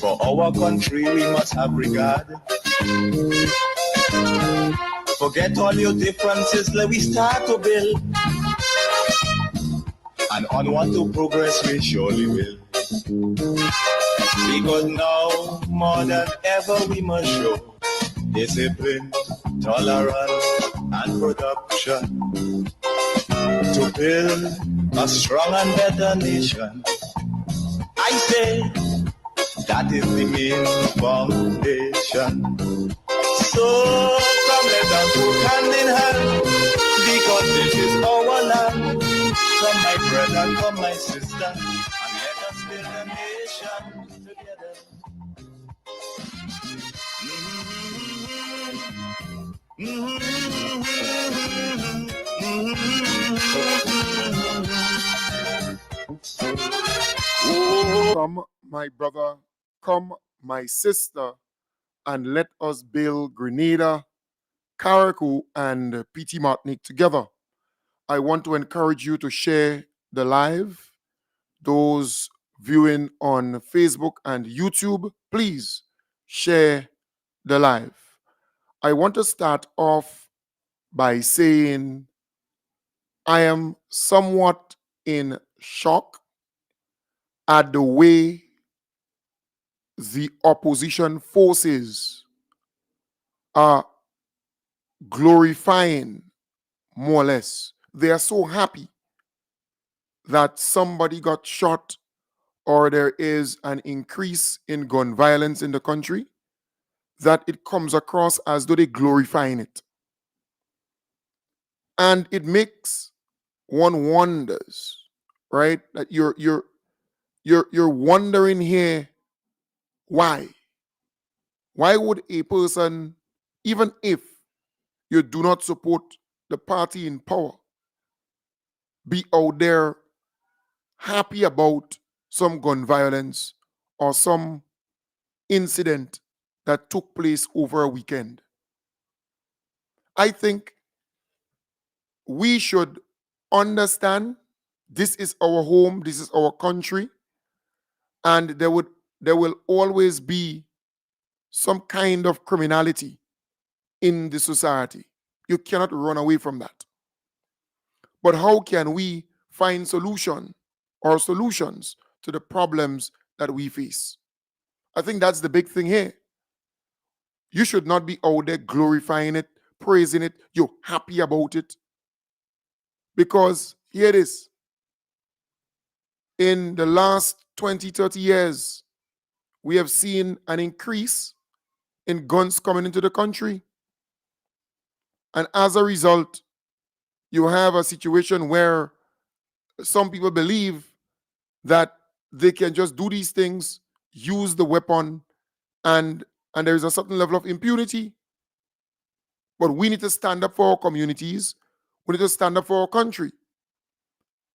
For our country we must have regard. Forget all your differences, let we start to build. And onward to progress we surely will. Because now, more than ever, we must show discipline, tolerance, and production to build a strong and better nation. I say that is the main foundation. So come let us work hand in hand, because this is our land. Come my brother, come my sister, and let us build a nation together. Come, my brother, come, my sister, and let us build Grenada, Carriacou, and PT Martinique together. I want to encourage you to share the live. Those viewing on Facebook and YouTube, please share the live. I want to start off by saying I am somewhat in shock at the way the opposition forces are glorifying, more or less. They are so happy that somebody got shot or there is an increase in gun violence in the country that it comes across as though they're glorifying it. And it makes one wonders, right? That you're wondering here, why? Why would a person, even if you do not support the party in power, be out there happy about some gun violence or some incident that took place over a weekend? I think we should understand this is our home, this is our country, and there will always be some kind of criminality in the society. You cannot run away from that. But how can we find solutions to the problems that we face? I think that's the big thing here. You should not be out there glorifying it, praising it, you're happy about it. Because here it is. In the last 20, 30 years, we have seen an increase in guns coming into the country. And as a result, you have a situation where some people believe that they can just do these things, use the weapon, and there is a certain level of impunity. But we need to stand up for our communities. We need to stand up for our country.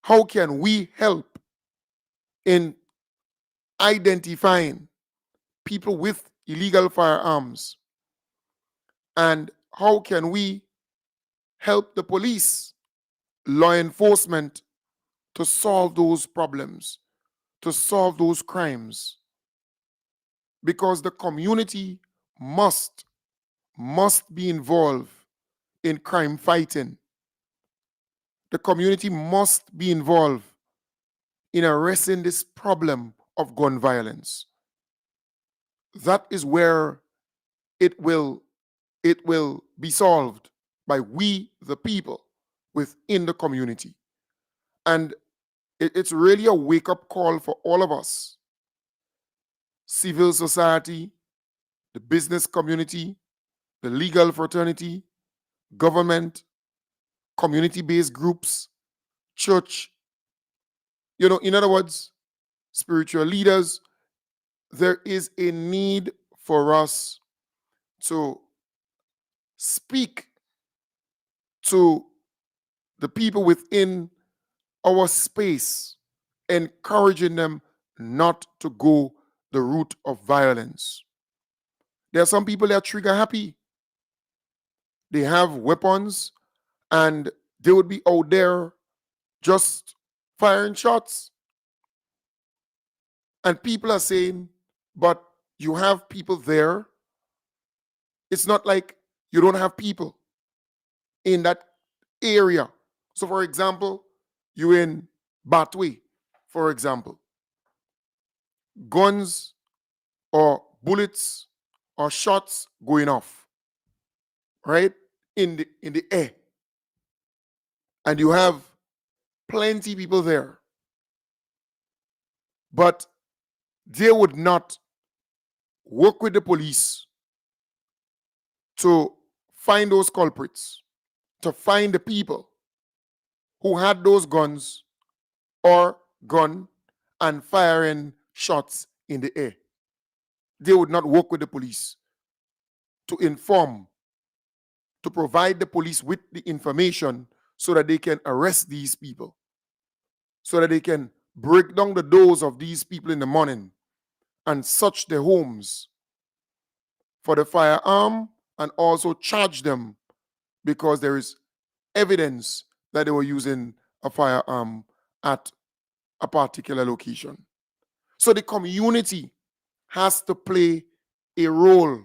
How can we help in identifying people with illegal firearms? And how can we help the police, law enforcement, to solve those problems, to solve those crimes? Because the community must be involved in crime fighting. The community must be involved in arresting this problem of gun violence. That is where it will be solved, by we, the people, within the community. And it's really a wake-up call for all of us. Civil society, the business community, the legal fraternity, government, community-based groups, church, in other words, spiritual leaders. There is a need for us to speak to the people within our space, encouraging them not to go the route of violence. There are some people that are trigger happy. They have weapons and they would be out there just firing shots. And people are saying, but you have people there. It's not like you don't have people in that area. So, for example, you in Batway, for example, guns or bullets or shots going off, right? In the air. And you have plenty people there. But they would not work with the police to find those culprits, to find the people who had those guns or gun and firing shots in the air. They would not work with the police to inform, to provide the police with the information so that they can arrest these people, so that they can break down the doors of these people in the morning and search their homes for the firearm and also charge them because there is evidence that they were using a firearm at a particular location. So the community has to play a role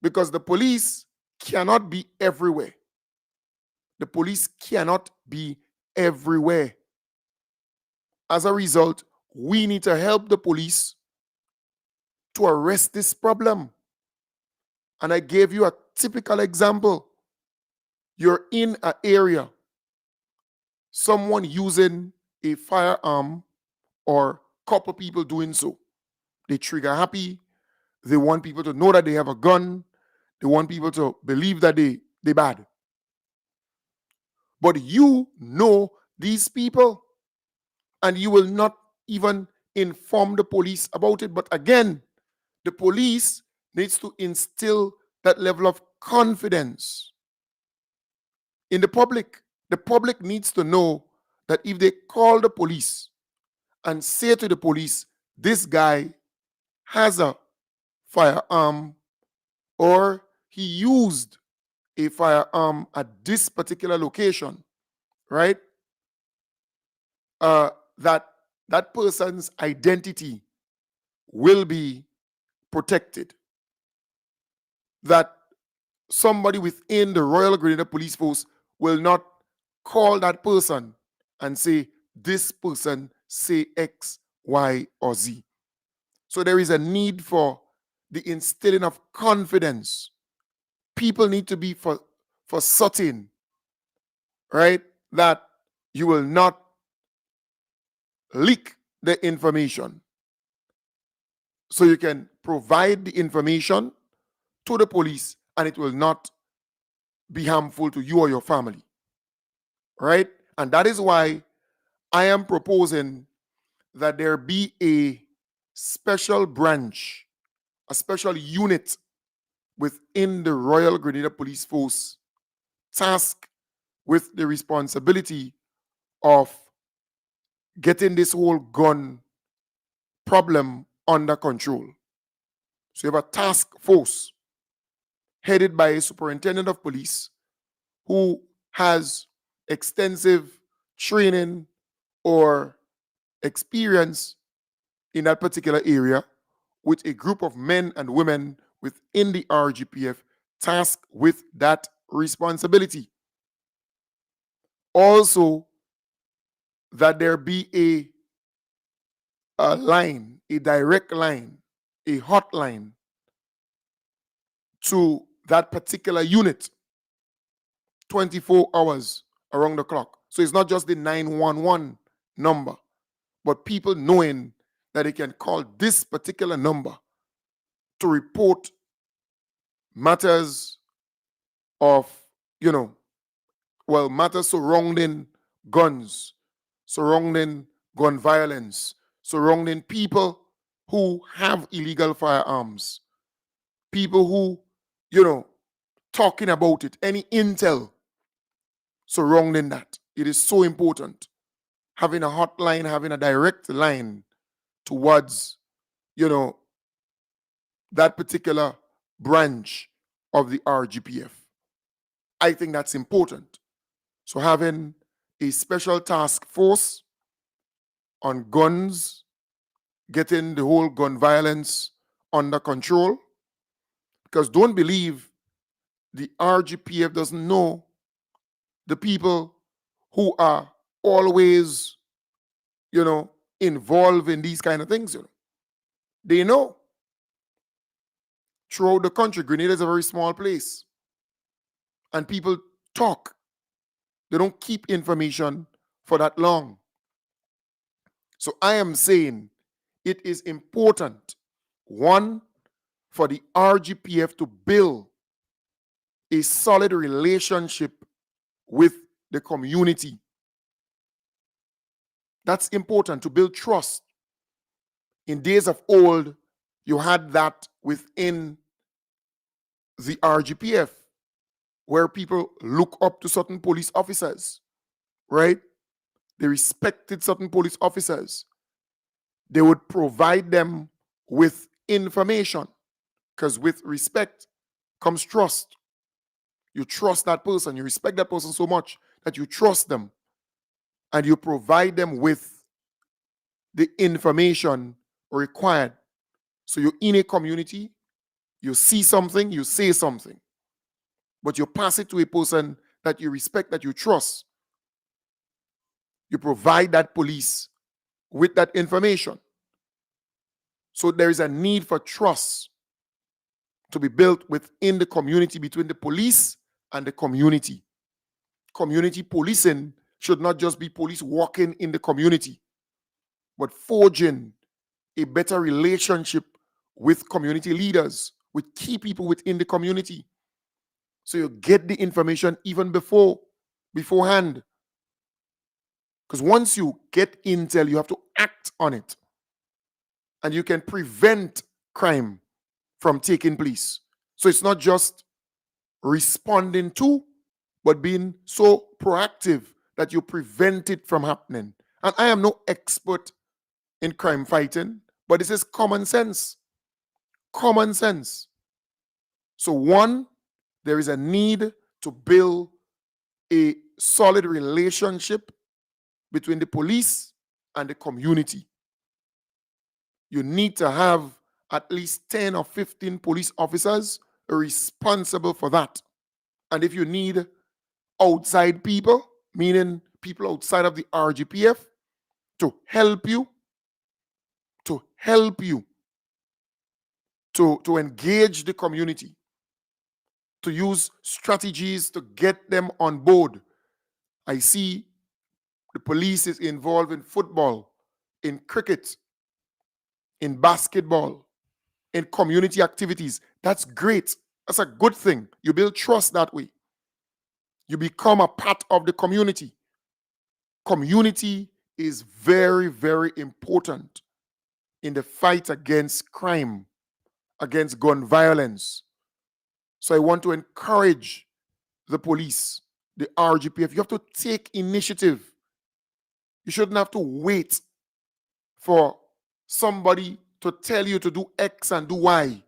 because the police cannot be everywhere. The police cannot be everywhere. As a result, we need to help the police to arrest this problem. And I gave you a typical example. You're in an area, someone using a firearm or couple people doing so. They trigger happy. They want people to know that they have a gun. They want people to believe that they bad. But you know these people and you will not even inform the police about it. But again, the police needs to instill that level of confidence in the public. The public needs to know that if they call the police and say to the police, this guy has a firearm or he used a firearm at this particular location, right? That that person's identity will be protected. That somebody within the Royal Grenada Police Force will not call that person and say, this person say X, Y, or Z. So there is a need for the instilling of confidence. People need to be for certain, right, that you will not leak the information. So you can provide the information to the police and it will not be harmful to you or your family, right? And that is why I am proposing that there be a special branch, a special unit within the Royal Grenada Police Force tasked with the responsibility of getting this whole gun problem under control. So you have a task force headed by a superintendent of police who has extensive training or experience in that particular area, with a group of men and women within the RGPF tasked with that responsibility. Also, that there be a line, a direct line, a hotline to that particular unit 24 hours around the clock. So it's not just the 911 number, but people knowing that they can call this particular number to report matters of, matters surrounding guns, surrounding gun violence, surrounding people who have illegal firearms, people who, talking about it, any intel surrounding that. It is so important. Having a hotline, having a direct line towards, that particular branch of the RGPF. I think that's important. So having a special task force on guns, getting the whole gun violence under control. Because don't believe the RGPF doesn't know the people who are always, involved in these kind of things. They know. Throughout the country, Grenada is a very small place. And people talk. They don't keep information for that long. So I am saying it is important, one, for the RGPF to build a solid relationship with the community. That's important, to build trust. In days of old, you had that within the RGPF, where people look up to certain police officers, right? They respected certain police officers. They would provide them with information, because with respect comes trust. You trust that person, you respect that person so much that you trust them, and you provide them with the information required. So you're in a community, you see something, you say something, but you pass it to a person that you respect, that you trust. You provide that police with that information. So there is a need for trust to be built within the community, between the police and the community. Community policing should not just be police walking in the community, but forging a better relationship with community leaders, with key people within the community. So you get the information even beforehand. Because once you get intel, you have to act on it. And you can prevent crime from taking place. So it's not just responding to, but being so proactive that you prevent it from happening. And I am no expert in crime fighting, but this is common sense. Common sense. So one, there is a need to build a solid relationship between the police and the community. You need to have at least 10 or 15 police officers responsible for that. And if you need outside people, meaning people outside of the RGPF, to help you, to engage the community, to use strategies to get them on board. I see the police is involved in football, in cricket, in basketball, in community activities. That's great. That's a good thing. You build trust that way. You become a part of the community. Community is very, very important in the fight against crime, against gun violence. So I want to encourage the police, the RGPF. You have to take initiative. You shouldn't have to wait for somebody to tell you to do X and do Y.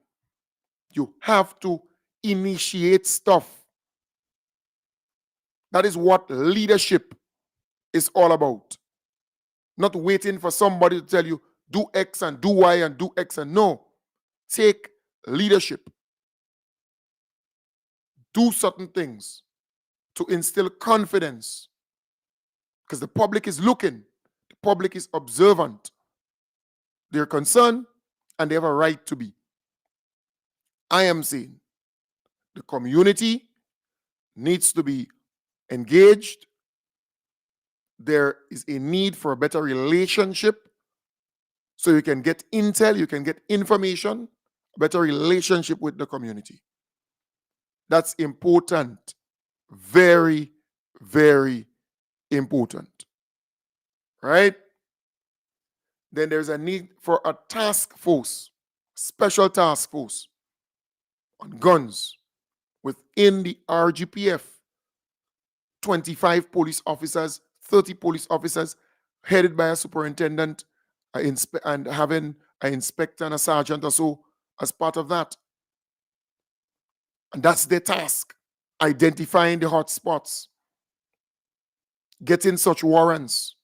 You have to initiate stuff. That is what leadership is all about. Not waiting for somebody to tell you, do X and do Y and do X and no. Take leadership. Do certain things to instill confidence. Because the public is looking. The public is observant. They're concerned and they have a right to be. I am saying the community needs to be engaged. There is a need for a better relationship. So you can get intel, you can get information, a better relationship with the community. That's important. Very, very important. Right? Then there's a need for a task force, special task force on guns within the RGPF. 25 police officers, 30 police officers, headed by a superintendent and having an inspector and a sergeant or so as part of that. And that's their task, identifying the hot spots, getting such warrants,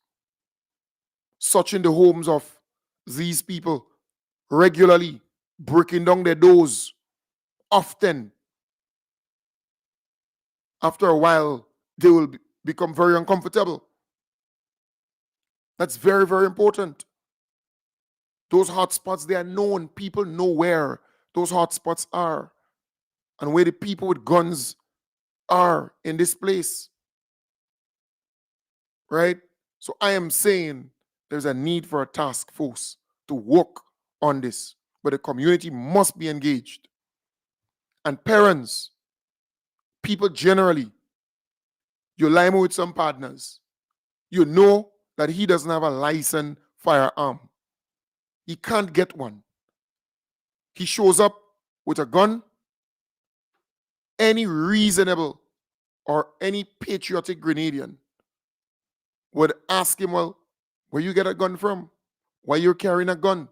searching the homes of these people regularly, breaking down their doors often. After a while, they will become very uncomfortable. That's very, very important. Those hotspots, they are known. People know where those hotspots are and where the people with guns are in this place. Right? So I am saying there's a need for a task force to work on this, but the community must be engaged. And parents, people generally, you lie with some partners, you know that he doesn't have a licensed firearm. He can't get one. He shows up with a gun. Any reasonable or any patriotic Grenadian would ask him, well, where you get a gun from? Why you're carrying a gun?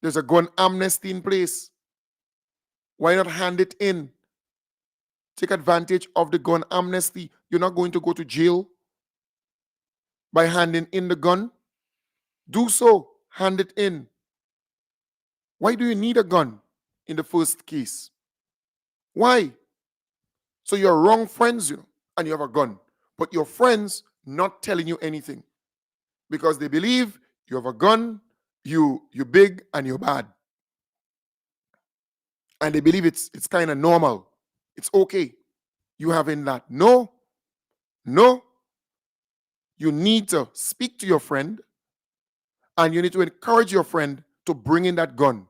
There's a gun amnesty in place. Why not hand it in? Take advantage of the gun amnesty. You're not going to go to jail by handing in the gun. Do so. Hand it in. Why do you need a gun in the first case? Why? So you're wrong friends, and you have a gun. But your friends not telling you anything because they believe you have a gun, you're big and you're bad. And they believe it's kind of normal. It's okay. You having that. No. You need to speak to your friend and you need to encourage your friend to bring in that gun.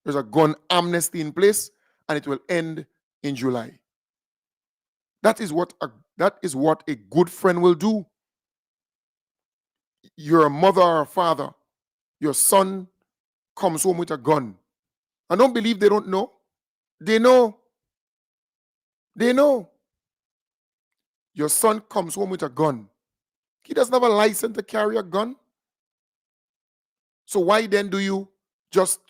There's a gun amnesty in place and it will end in July. That is what a good friend will do. You're a mother or a father. Your son comes home with a gun. And don't believe they don't know. They know. Your son comes home with a gun. He doesn't have a license to carry a gun. So why then do you just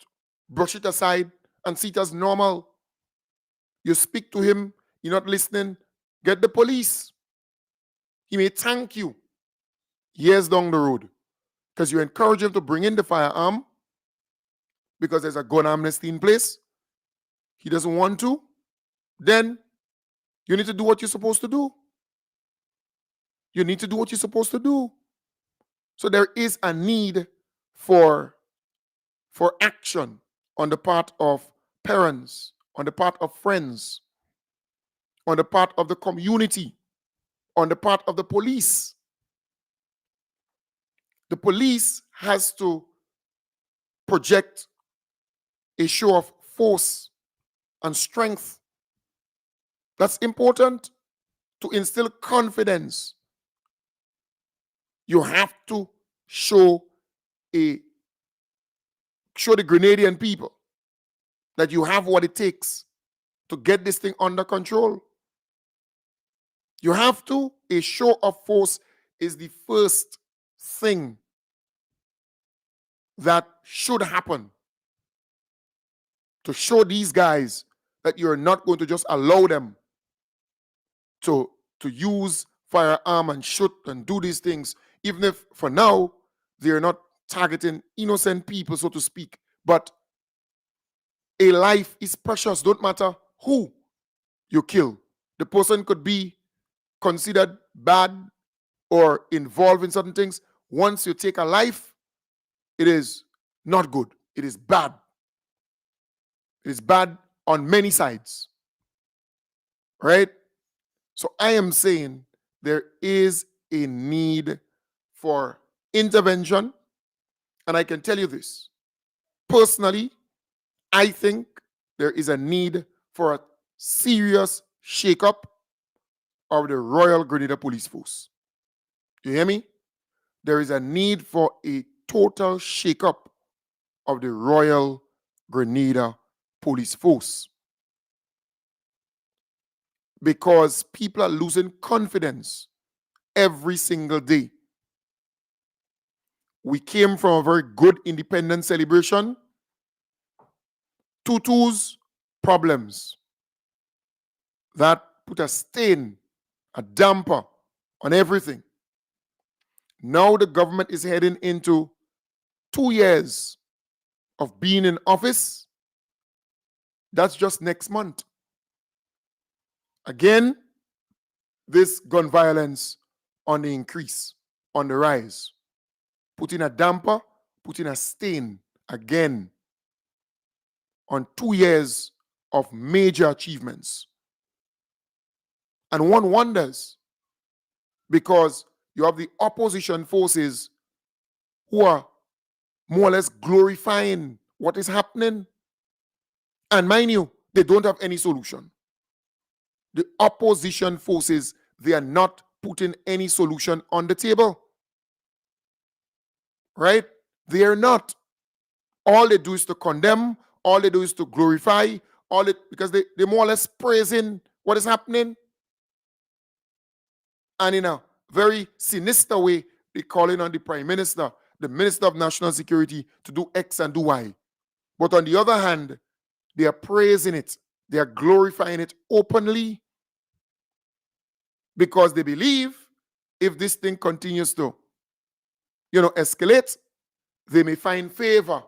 brush it aside and see it as normal? You speak to him, you're not listening, get the police. He may thank you years down the road because you encourage him to bring in the firearm because there's a gun amnesty in place. He doesn't want to. Then you need to do what you're supposed to do. You need to do what you're supposed to do. So there is a need for action on the part of parents, on the part of friends, on the part of the community, on the part of the police. The police has to project a show of force and strength. That's important to instill confidence. You have to show the Grenadian people that you have what it takes to get this thing under control. You have to. A show of force is the first thing that should happen to show these guys that you're not going to just allow them to use firearm and shoot and do these things, even if for now they're not targeting innocent people, so to speak. But a life is precious. Don't matter who you kill. The person could be considered bad or involved in certain things. Once you take a life, it is not good. It is bad. It is bad on many sides. Right? So I am saying there is a need for intervention. And I can tell you this. Personally, I think there is a need for a serious shakeup of the Royal Grenada Police Force. You hear me? There is a need for a total shakeup of the Royal Grenada Police Force. Because people are losing confidence every single day. We came from a very good independence celebration. Tutus, problems. That put a stain, a damper on everything. Now the government is heading into 2 years of being in office, that's just next month. Again, this gun violence on the increase, on the rise, putting a damper, putting a stain again on 2 years of major achievements. And one wonders, because you have the opposition forces who are more or less glorifying what is happening. And mind you, they don't have any solution. The opposition forces, they are not putting any solution on the table. Right? They are not. All they do is to condemn, all they do is to glorify, because they're more or less praising what is happening. And in a very sinister way, they're calling on the Prime Minister, the Minister of National Security, to do X and do Y. But on the other hand, they are praising it, they are glorifying it openly, because they believe if this thing continues to, escalate, they may find favor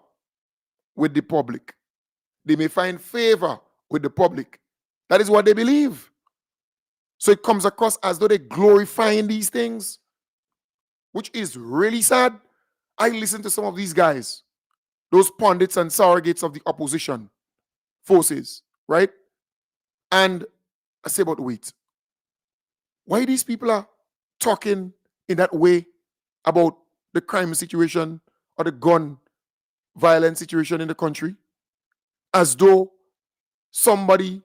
with the public. They may find favor with the public. That is what they believe. So it comes across as though they're glorifying these things, which is really sad. I listen to some of these guys, those pundits and surrogates of the opposition forces, right? And I say, but wait, why these people are talking in that way about the crime situation or the gun violence situation in the country, as though somebody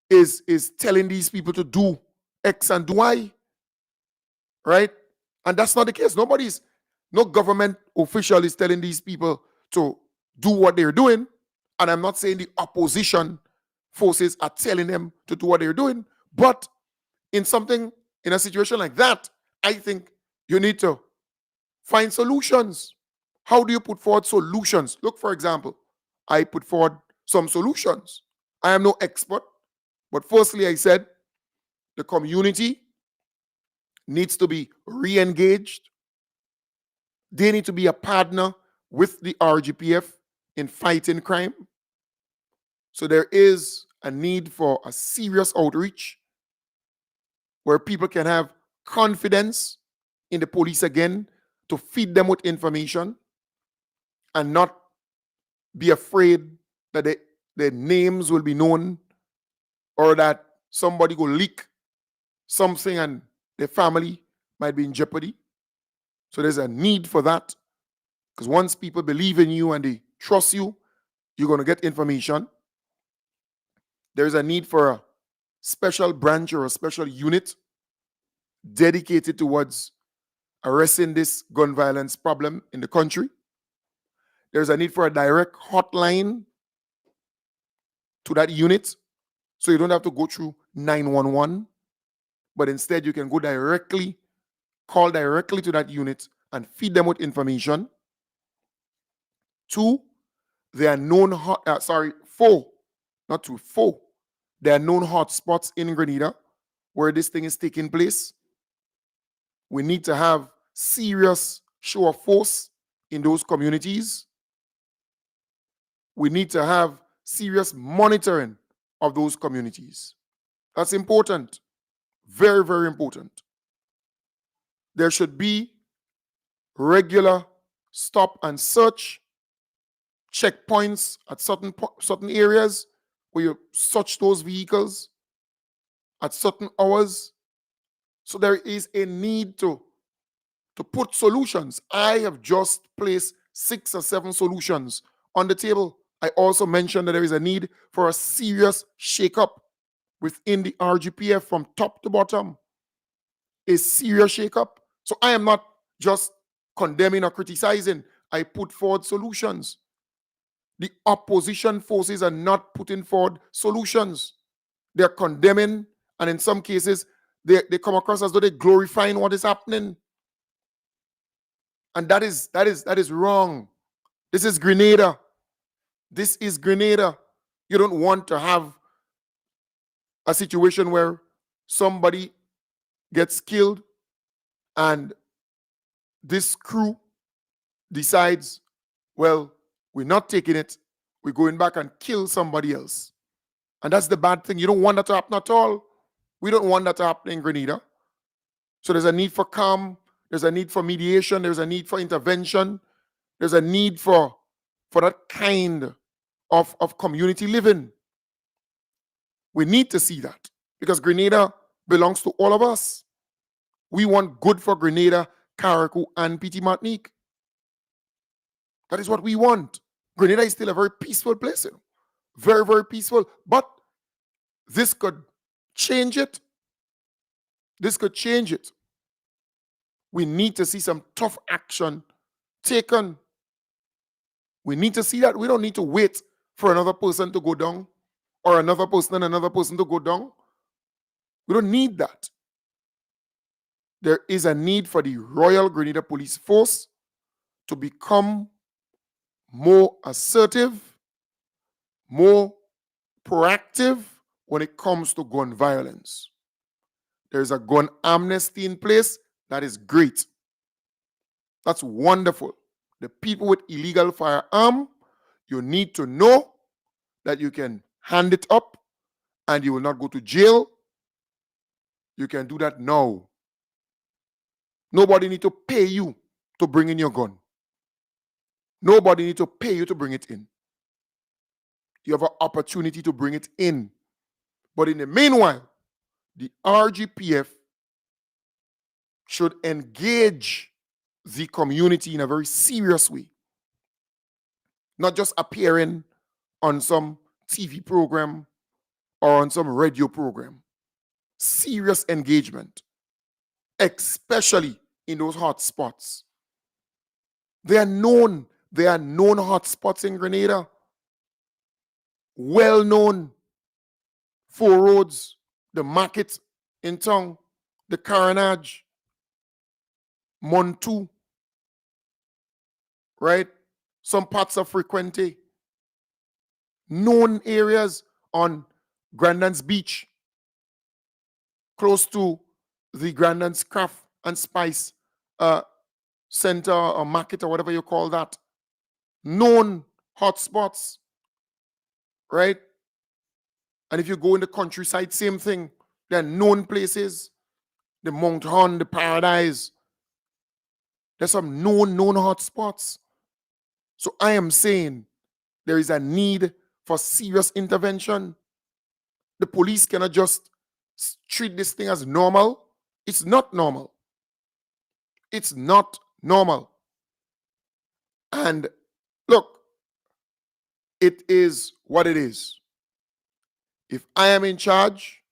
is telling these people to do X and do Y, right? And that's not the case. No government official is telling these people to do what they're doing. And I'm not saying the opposition forces are telling them to do what they're doing, but in a situation like that, I think you need to find solutions. How do you put forward solutions? Look, for example, I put forward some solutions. I am no expert, but firstly, I said the community needs to be re-engaged. They need to be a partner with the RGPF in fighting crime. So there is a need for a serious outreach where people can have confidence in the police again, to feed them with information and not be afraid that their names will be known, or that somebody will leak something and their family might be in jeopardy. So there's a need for that, because once people believe in you and they trust you, you're going to get information. There's a need for a special branch or a special unit dedicated towards arresting this gun violence problem in the country. There's a need for a direct hotline to that unit, so you don't have to go through 911, but instead you can call directly to that unit and feed them with information. 2, there are known, 4, not 2, 4. There are known hotspots in Grenada where this thing is taking place. We need to have serious show of force in those communities. We need to have serious monitoring of those communities. That's important. Very, very important. There should be regular stop and search checkpoints at certain areas where you search those vehicles at certain hours. So there is a need to put solutions. I have just placed 6 or 7 solutions on the table. I also mentioned that there is a need for a serious shakeup within the RGPF from top to bottom. A serious shakeup. So I am not just condemning or criticizing. I put forward solutions. The opposition forces are not putting forward solutions. They're condemning, and in some cases, they come across as though they're glorifying what is happening. And that is wrong. This is Grenada. This is Grenada. You don't want to have a situation where somebody gets killed and this crew decides, well, We're not taking it. We're going back and kill somebody else. And that's the bad thing. You don't want that to happen at all. We don't want that to happen in Grenada. So there's a need for calm. There's a need for mediation. There's a need for intervention. There's a need for that kind of community living. We need to see that because Grenada belongs to all of us. We want good for Grenada, Carriacou, and Petite Martinique. That is what we want. Grenada is still a very peaceful place, you know? Very, very peaceful. But this could change it. This could change it. We need to see some tough action taken. We need to see that. We don't need to wait for another person to go down or another person and another person to go down. We don't need that. There is a need for the Royal Grenada Police Force to become more assertive, more proactive when it comes to gun violence. There's a gun amnesty in place. That is great. That's wonderful. The people with illegal firearm, you need to know that you can hand it up and you will not go to jail. You can do that now. Nobody need to pay you to bring in your gun. Nobody need to pay you to bring it in. You have an opportunity to bring it in. But in the meanwhile, the RGPF should engage the community in a very serious way. Not just appearing on some TV program or on some radio program. Serious engagement, especially in those hot spots. They are known hot spots in Grenada. Well known. Four Roads, the market in town, the Carnage, Montu, right? Some parts of Frequente. Known areas on Grandin's Beach, close to the Grandin's Craft and Spice Center or market or whatever you call that. Known hotspots, right? And if you go in the countryside, same thing. There are known places. The Mount Horn, the Paradise. There's some known hotspots. So I am saying there is a need for serious intervention. The police cannot just treat this thing as normal. It's not normal. It's not normal. And look, it is what it is. If I am in charge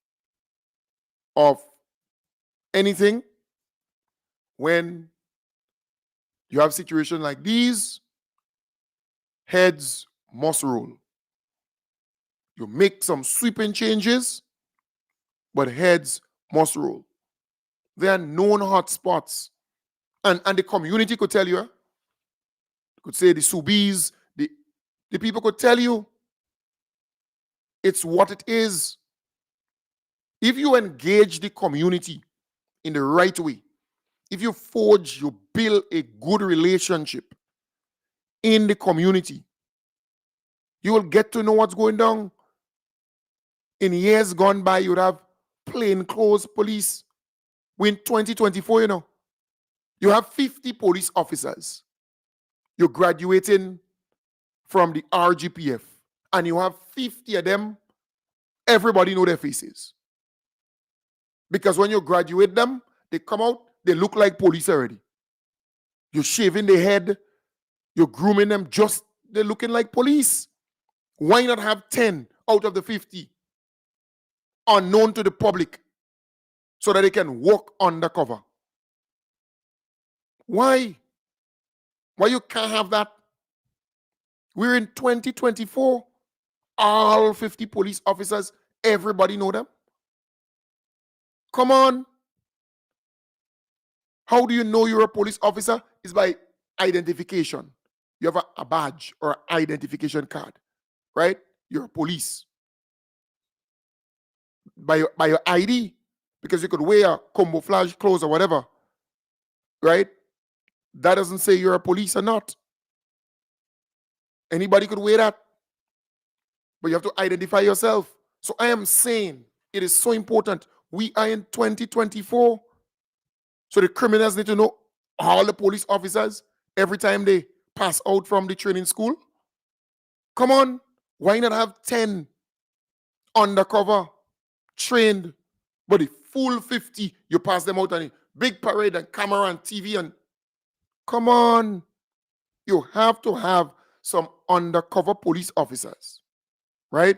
of anything, when you have situations like these, heads must roll. You make some sweeping changes, but heads must roll. There are known hotspots. And the community could tell you, could say the Subis, the people could tell you it's what it is. If you engage the community in the right way, if you build a good relationship in the community, you will get to know what's going down. In years gone by, you would have plainclothes police. We're in 2024, you know. You have 50 police officers. You're graduating from the RGPF. And you have 50 of them, everybody know their faces. Because when you graduate them, they come out, they look like police already. You're shaving their head, you're grooming them, they're looking like police. Why not have 10 out of the 50 unknown to the public so that they can walk undercover? Why? Why you can't have that? We're in 2024. All 50 police officers, everybody know them. Come on. How do you know you're a police officer? It's by identification. You have a badge or identification card, right? You're a police. By your ID, because you could wear camouflage clothes or whatever, right? That doesn't say you're a police or not. Anybody could wear that, but you have to identify yourself. So I am saying it is so important. We are in 2024. So the criminals need to know all the police officers every time they pass out from the training school. Come on, why not have 10 undercover trained, but the full 50 you pass them out on a big parade and camera and TV and come on, you have to have some undercover police officers, right?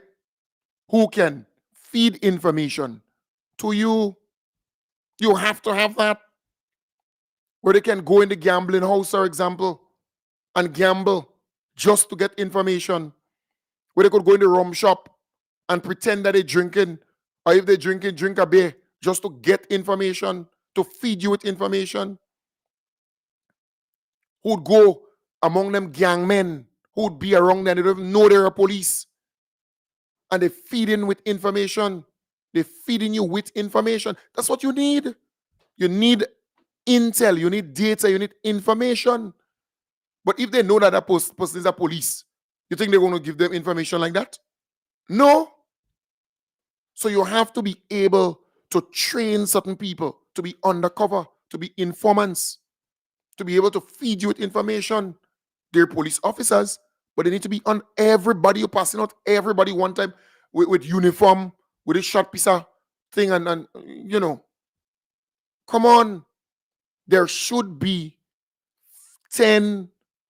Who can feed information to you. You have to have that. Where they can go in the gambling house, for example, and gamble just to get information. Where they could go in the rum shop and pretend that they're drinking, or if they're drinking, drink a beer just to get information, to feed you with information. Who'd go among them gang men, who'd be around them, they don't even know they're a police, and they feed in with information. They're feeding you with information. That's what you need. You need intel, you need data, you need information. But if they know that that person is a police, you think they're going to give them information like that? No. So you have to be able to train certain people to be undercover, to be informants, to be able to feed you with information. They're police officers, but they need to be on everybody. You're passing out everybody one time with uniform, with a short piece of thing, and you know, come on. There should be 10,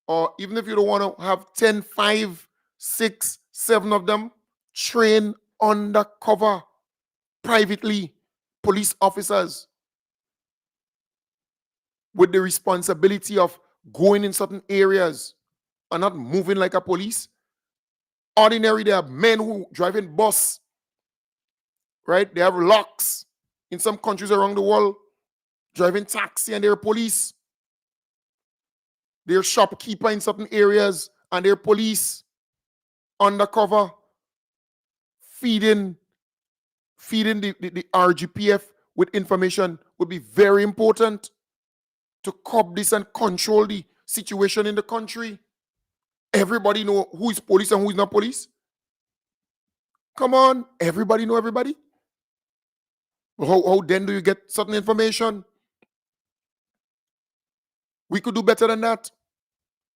or even if you don't want to have 10, 5, 6, 7 of them, train undercover, privately, police officers with the responsibility of going in certain areas and not moving like a police. Ordinary, there are men who driving bus, right? They have locks in some countries around the world, driving taxi, and they're police. They're shopkeeper in certain areas, and they're police, undercover, feeding the RGPF with information would be very important to curb this and control the situation in the country. Everybody know who is police and who is not police. Come on, everybody know everybody. How then do you get certain information? We could do better than that.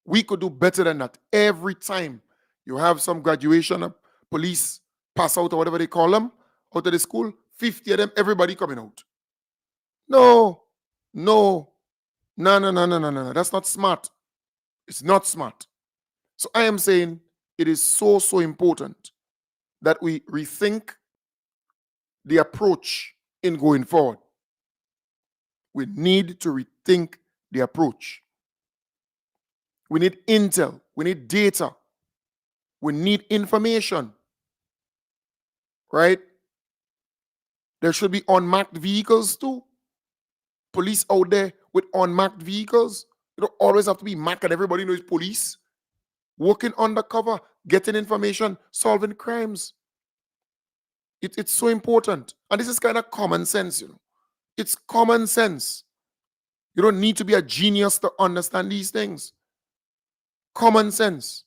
We could do better than that. Every time you have some graduation of police pass out or whatever they call them out of the school, 50 of them, everybody coming out. No, no, no, no, no, no, no, no. That's not smart. It's not smart. So I am saying it is so, so important that we rethink the approach in going forward. We need to rethink the approach. We need intel. We need data. We need information. Right? There should be unmarked vehicles too. Police out there with unmarked vehicles. You don't always have to be marked and everybody knows police. Working undercover, getting information, solving crimes. It's so important. And this is kind of common sense, you know. It's common sense. You don't need to be a genius to understand these things. Common sense.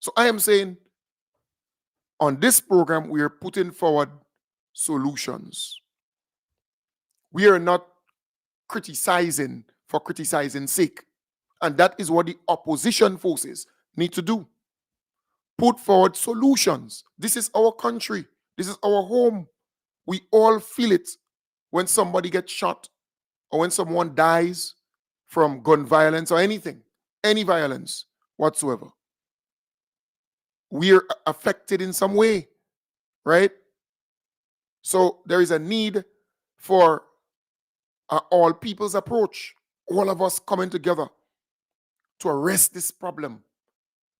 So I am saying on this program, we are putting forward solutions. We are not criticizing for criticizing sake. And that is what the opposition forces need to do. Put forward solutions. This is our country. This is our home. We all feel it when somebody gets shot or when someone dies from gun violence or anything, any violence whatsoever. We are affected in some way, right? So there is a need for all people's approach, all of us coming together to arrest this problem,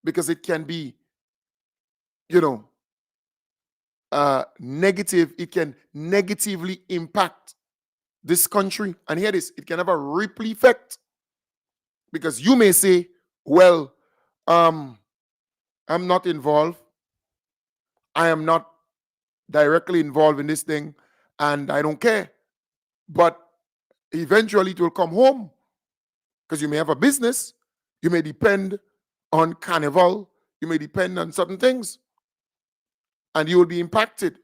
because it can be, negative. It can negatively impact this country. And hear this, it can have a ripple effect, because you may say, well, I'm not involved. I am not directly involved in this thing, and I don't care. But eventually it will come home, because you may have a business. You may depend on Carnival. You may depend on certain things, and you will be impacted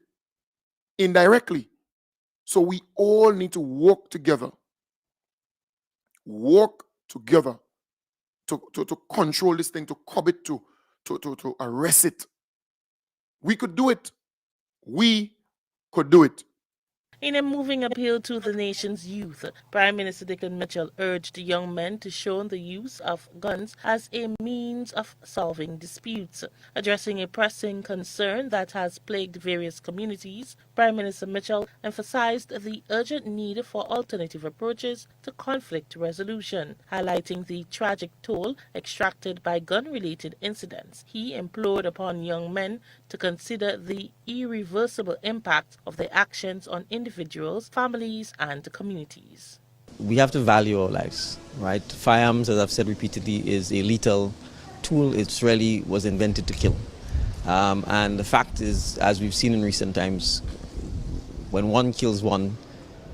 indirectly. So we all need to work together to control this thing, to curb it, to arrest it. We could do it. We could do it. In a moving appeal to the nation's youth, Prime Minister Dickon Mitchell urged young men to shun the use of guns as a means of solving disputes. Addressing a pressing concern that has plagued various communities, Prime Minister Mitchell emphasized the urgent need for alternative approaches to conflict resolution, highlighting the tragic toll extracted by gun-related incidents. He implored upon young men to consider the irreversible impact of their actions on individuals, families, and communities. We have to value our lives, right? Firearms, as I've said repeatedly, is a lethal tool. It really was invented to kill. And the fact is, as we've seen in recent times, when one kills one,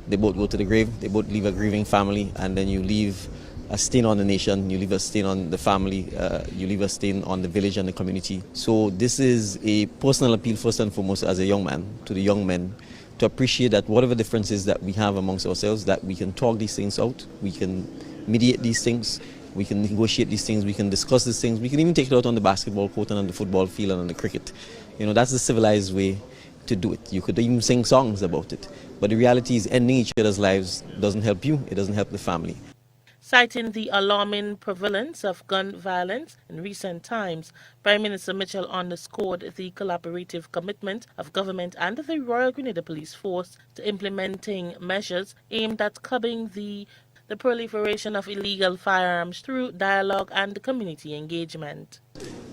they both go to the grave, they both leave a grieving family, and then you leave a stain on the nation, you leave a stain on the family, you leave a stain on the village and the community. So this is a personal appeal first and foremost as a young man, to the young men, to appreciate that whatever differences that we have amongst ourselves, that we can talk these things out, we can mediate these things, we can negotiate these things, we can discuss these things, we can even take it out on the basketball court and on the football field and on the cricket. You know, that's the civilized way to do it. You could even sing songs about it. But the reality is ending each other's lives doesn't help you, it doesn't help the family. Citing the alarming prevalence of gun violence in recent times, Prime Minister Mitchell underscored the collaborative commitment of government and the Royal Grenada Police Force to implementing measures aimed at curbing the proliferation of illegal firearms through dialogue and community engagement.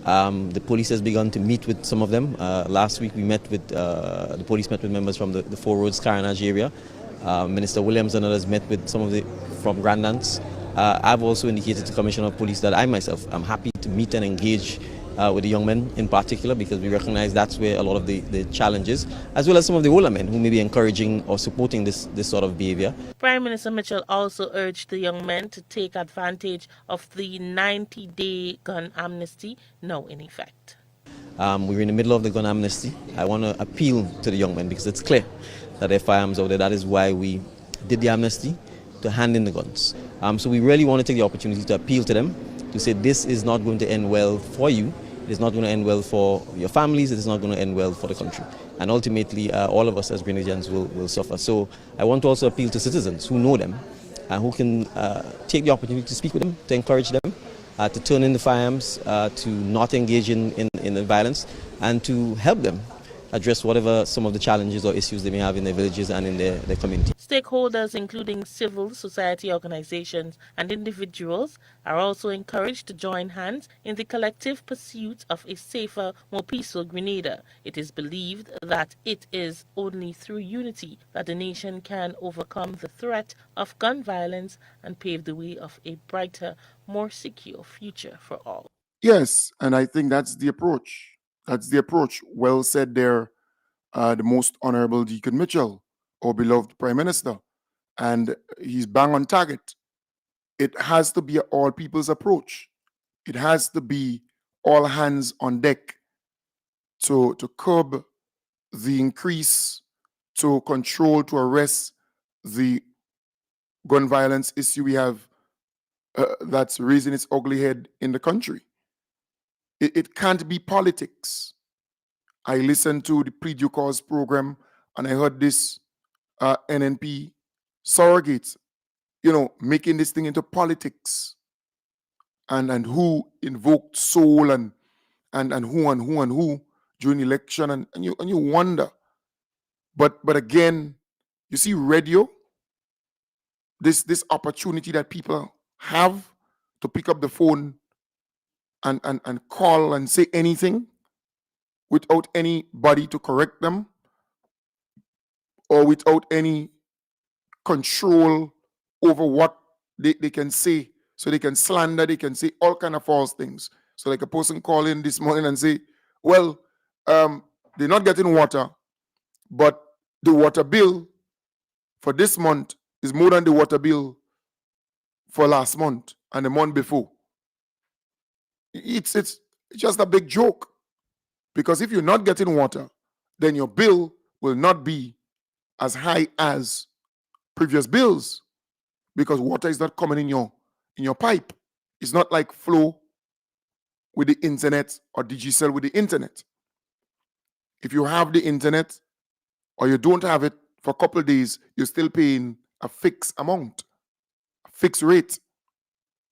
The police has begun to meet with some of them. Last week we met with, the police met with members from the Four Roads Carnage area. Minister Williams and others met with some of the from Grandlands. I've also indicated to Commissioner of Police that I myself am happy to meet and engage with the young men in particular, because we recognize that's where a lot of the challenges, as well as some of the older men who may be encouraging or supporting this sort of behavior. Prime Minister Mitchell also urged the young men to take advantage of the 90-day gun amnesty now in effect. We're in the middle of the gun amnesty. I want to appeal to the young men because it's clear that there are firearms out there. That is why we did the amnesty, to hand in the guns. So we really want to take the opportunity to appeal to them, to say this is not going to end well for you, it is not going to end well for your families, it is not going to end well for the country. And ultimately, all of us as Grenadians will suffer. So I want to also appeal to citizens who know them, who can take the opportunity to speak with them, to encourage them, to turn in the firearms, to not engage in the violence, and to help them address whatever some of the challenges or issues they may have in their villages and in their community. Stakeholders, including civil society organizations and individuals, are also encouraged to join hands in the collective pursuit of a safer, more peaceful Grenada. It is believed that it is only through unity that the nation can overcome the threat of gun violence and pave the way of a brighter, more secure future for all. Yes, and I think that's the approach. That's the approach. Well said there, the most honorable Deacon Mitchell, our beloved Prime Minister. And he's bang on target. It has to be an all people's approach. It has to be all hands on deck to curb the increase, to control, to arrest the gun violence issue we have that's raising its ugly head in the country. It can't be politics. I listened to the Pre-Due Cause program and I heard this NNP surrogates, making this thing into politics and who invoked soul and who during election and you wonder. But again, you see radio, this opportunity that people have to pick up the phone and call and say anything without anybody to correct them or without any control over what they can say. So they can slander, they can say all kind of false things. So like a person call in this morning and say, well, they're not getting water, but the water bill for this month is more than the water bill for last month and the month before. It's It's just a big joke. Because if you're not getting water, then your bill will not be as high as previous bills, because water is not coming in your pipe. It's not like flow with the internet or Digicel with the internet. If you have the internet or you don't have it for a couple of days, you're still paying a fixed amount, a fixed rate.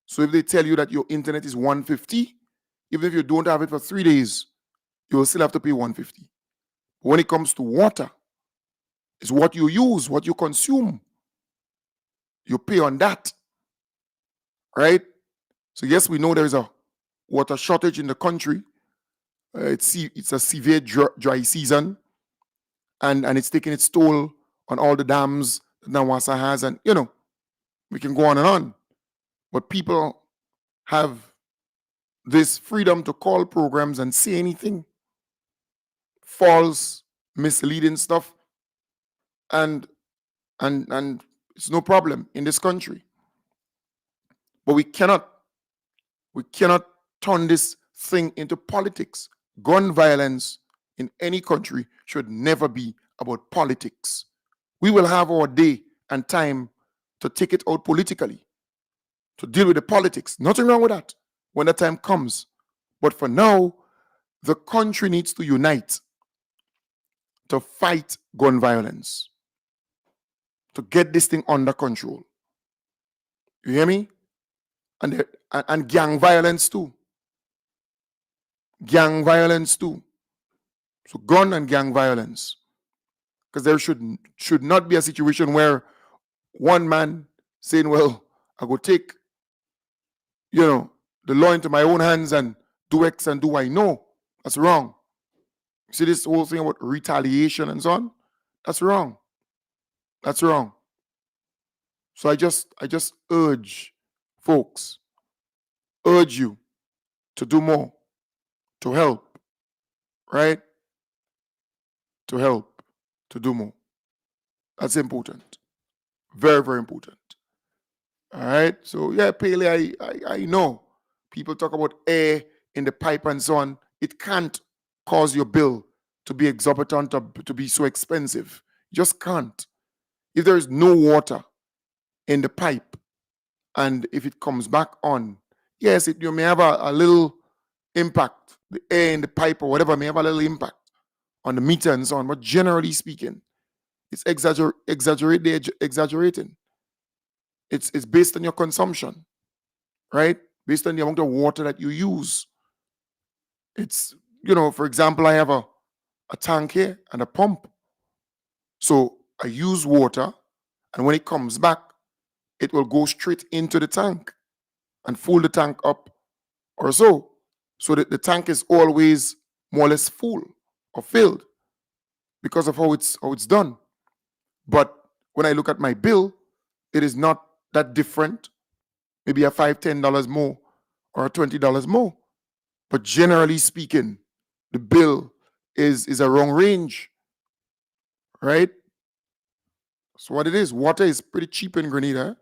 So if they tell you that your internet is 150, even if you don't have it for 3 days, you will still have to pay 150. When it comes to water, it's what you use, what you consume. You pay on that, right? So yes, we know there is a water shortage in the country. It's a severe dry season, and it's taking its toll on all the dams that Nawasa has, and we can go on and on. But people have this freedom to call programs and say anything, false, misleading stuff, and it's no problem in this country. But we cannot turn this thing into politics. Gun violence in any country should never be about politics. We will have our day and time to take it out politically, to deal with the politics. Nothing wrong with that when the time comes. But for now, the country needs to unite to fight gun violence, to get this thing under control. You hear me? And gang violence too. Gang violence too. So gun and gang violence. Because there should not be a situation where one man saying, well, I go take, the law into my own hands and do X and do Y. No, that's wrong. See this whole thing about retaliation and so on? That's wrong. That's wrong. So I just urge folks, urge you to do more, to help, right? To help, to do more. That's important. Very, very important. All right. So yeah, Pele, I know people talk about air in the pipe and so on. It can't cause your bill to be exorbitant or to be so expensive. Just can't. If there is no water in the pipe and if it comes back on, yes, you may have a little impact. The air in the pipe or whatever may have a little impact on the meter and so on. But generally speaking, it's exaggerating. It's based on your consumption, right? Based on the amount of water that you use. It's, for example, I have a tank here and a pump. So I use water, and when it comes back, it will go straight into the tank and fill the tank up or so that the tank is always more or less full or filled because of how it's done. But when I look at my bill, it is not that different. Maybe a $5, $10 more or $20 more. But generally speaking, the bill is a wrong range, right? So what it is, water is pretty cheap in Grenada.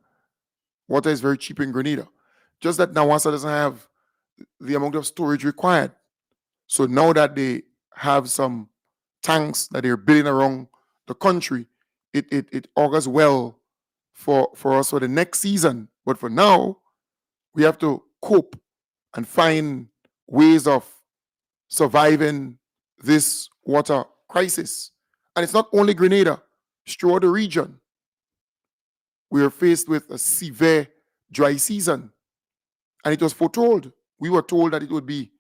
Water is very cheap in Grenada. Just that Nawasa doesn't have the amount of storage required. So now that they have some tanks that they're building around the country, it augurs well for us for the next season. But for now, we have to cope and find ways of surviving this water crisis. And it's not only Grenada, it's throughout the region. We are faced with a severe dry season. And it was foretold. We were told that it would be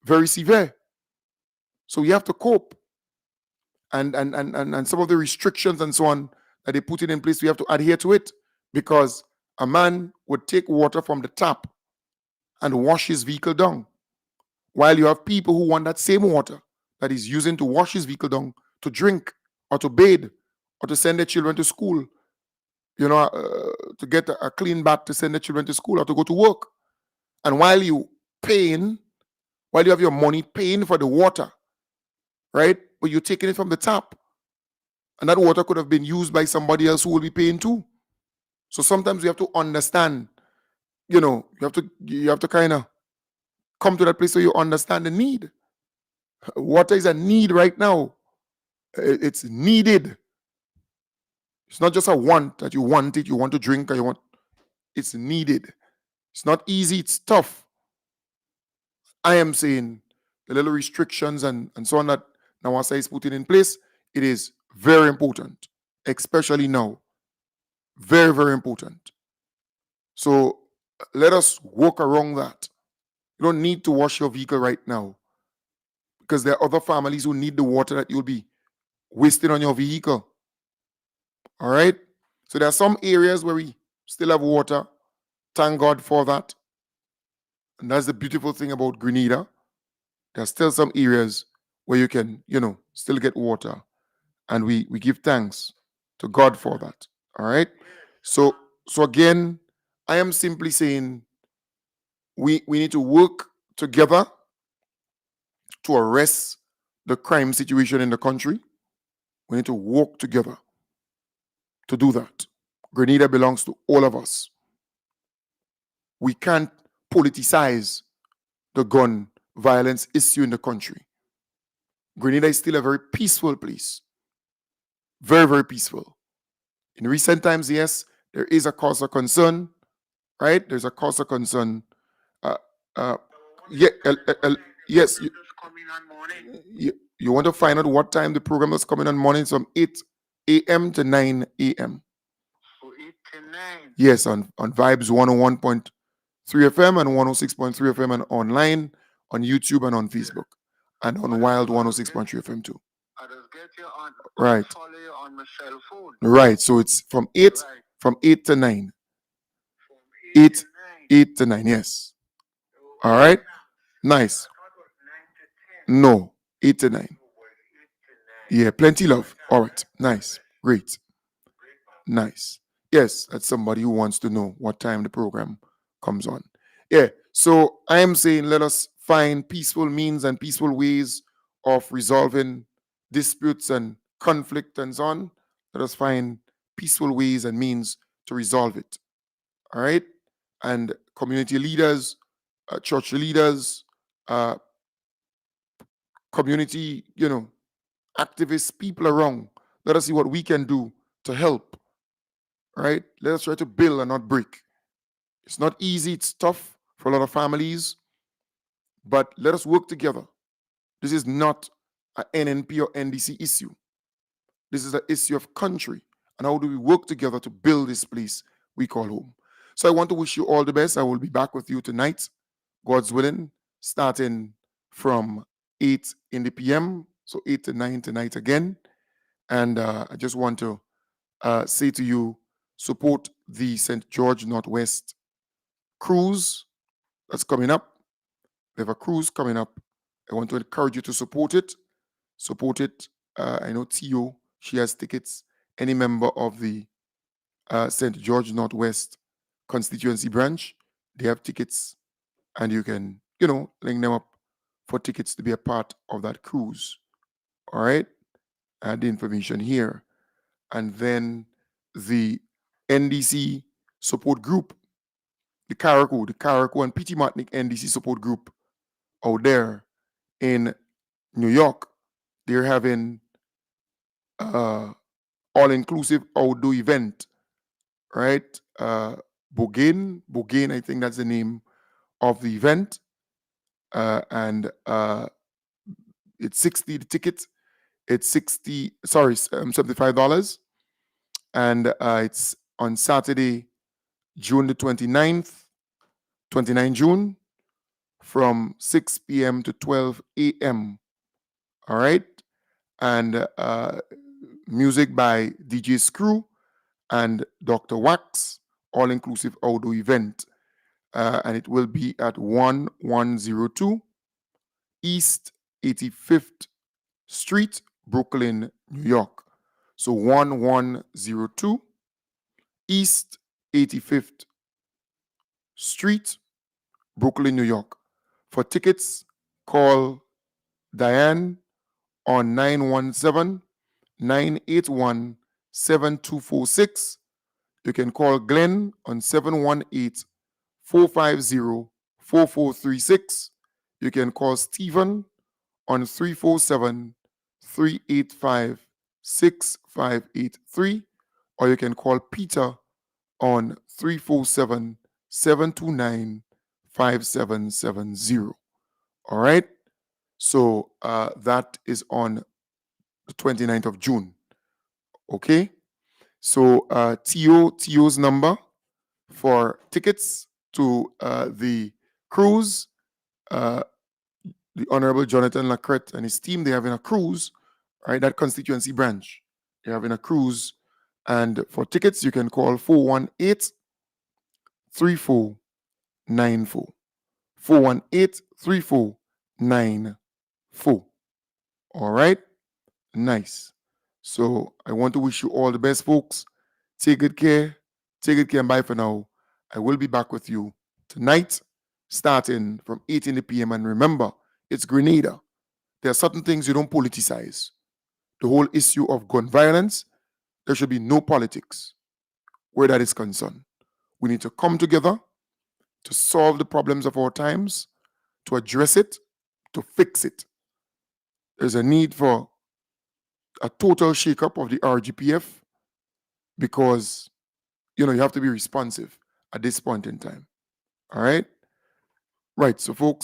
very severe. So we have to cope. And some of the restrictions and so on that they put it in place, we have to adhere to it, because a man would take water from the tap and wash his vehicle down, while you have people who want that same water that he's using to wash his vehicle down to drink or to bathe or to send their children to school, to get a clean bath to send their children to school or to go to work. And while you have your money paying for the water, right? But you're taking it from the tap. And that water could have been used by somebody else who will be paying too. So sometimes we have to understand, you have to kind of come to that place where you understand the need. Water is a need right now. It's needed. It's not just a want that you want it, you want to drink, or you want. It's needed. It's not easy, it's tough. I am saying the little restrictions and so on that Nawasa is putting in place, it is very important, especially now. Very, very important. So let us walk around that. You don't need to wash your vehicle right now because there are other families who need the water that you'll be wasting on your vehicle. All right? So there are some areas where we still have water. Thank God for that. And that's the beautiful thing about Grenada. There are still some areas where you can, still get water. And we give thanks to God for that. All right? So again, I am simply saying we need to work together to arrest the crime situation in the country. We need to work together to do that. Grenada belongs to all of us. We can't politicize the gun violence issue in the country. Grenada is still a very peaceful place. Very, very peaceful. In recent times, yes, there is a cause of concern, right? There's a cause of concern. Uh, uh, yeah, yes. You want to find out what time the program is coming on mornings from 8 a.m. to 9 a.m. So 8 to 9. Yes, on Vibes 101.3 FM and 106.3 FM and online, on YouTube and on Facebook, and on Wild 106.3 FM too. I just get you on. Right. Follow you on my cell phone. Right. So it's from 8 to 9. From 8 to 9. 8 to 9, yes. All right. Nice. I thought it was 9 to 10. No, 8 to 9. It was 8 to 9. Yeah, plenty love. All right. Nice. Great. Nice. Yes, that's somebody who wants to know what time the program comes on. Yeah. So I am saying let us find peaceful means and peaceful ways of resolving disputes and conflict and so on. Let us find peaceful ways and means to resolve it. All right. And community leaders, church leaders, community, activists, people around. Let us see what we can do to help. Right? Let us try to build and not break. It's not easy, it's tough for a lot of families, but let us work together. This is not an NNP or NDC issue. This is an issue of country. And how do we work together to build this place we call home? So I want to wish you all the best. I will be back with you tonight, God's willing, starting from 8 in the PM, so 8 to 9 tonight again. And I just want to say to you, support the St. George Northwest cruise that's coming up. We have a cruise coming up. I want to encourage you to support it. Support it. I know Tio, she has tickets. Any member of the St. George Northwest constituency branch, they have tickets, and you can, link them up for tickets to be a part of that cruise. All right? Add the information here. And then the NDC support group, the Carriacou and P.T. Martinic NDC support group out there in New York, they're having all-inclusive outdoor event, right? Bogain, I think that's the name of the event. And it's 60, the ticket, it's $75. And it's on Saturday, June the 29th, 29 June, from 6 p.m. to 12 a.m. All right? And music by DJ Screw and Dr. Wax, all-inclusive outdoor event. And it will be at 1102 East 85th Street, Brooklyn, New York. So 1102 East 85th Street, Brooklyn, New York. For tickets, call Diane on 917-981-7246. You can call Glenn on 718-450-4436. you can call Stephen on 347-385-6583, or you can call Peter on 347-729-5770. All right? So that is on the 29th of June. Okay? So TO's number for tickets to the cruise, the Honorable Jonathan Lacrette and his team, they're having a cruise, right? That constituency branch. They're having a cruise. And for tickets, you can call 418-3494. 418-3494. All right? Nice. So I want to wish you all the best, folks. Take good care. Take good care and bye for now. I will be back with you tonight, starting from 8 in the p.m. And remember, it's Grenada. There are certain things you don't politicize. The whole issue of gun violence, there should be no politics where that is concerned. We need to come together to solve the problems of our times, to address it, to fix it. There's a need for a total shakeup of the RGPF because, you have to be responsive at this point in time. All right? Right. So, folks,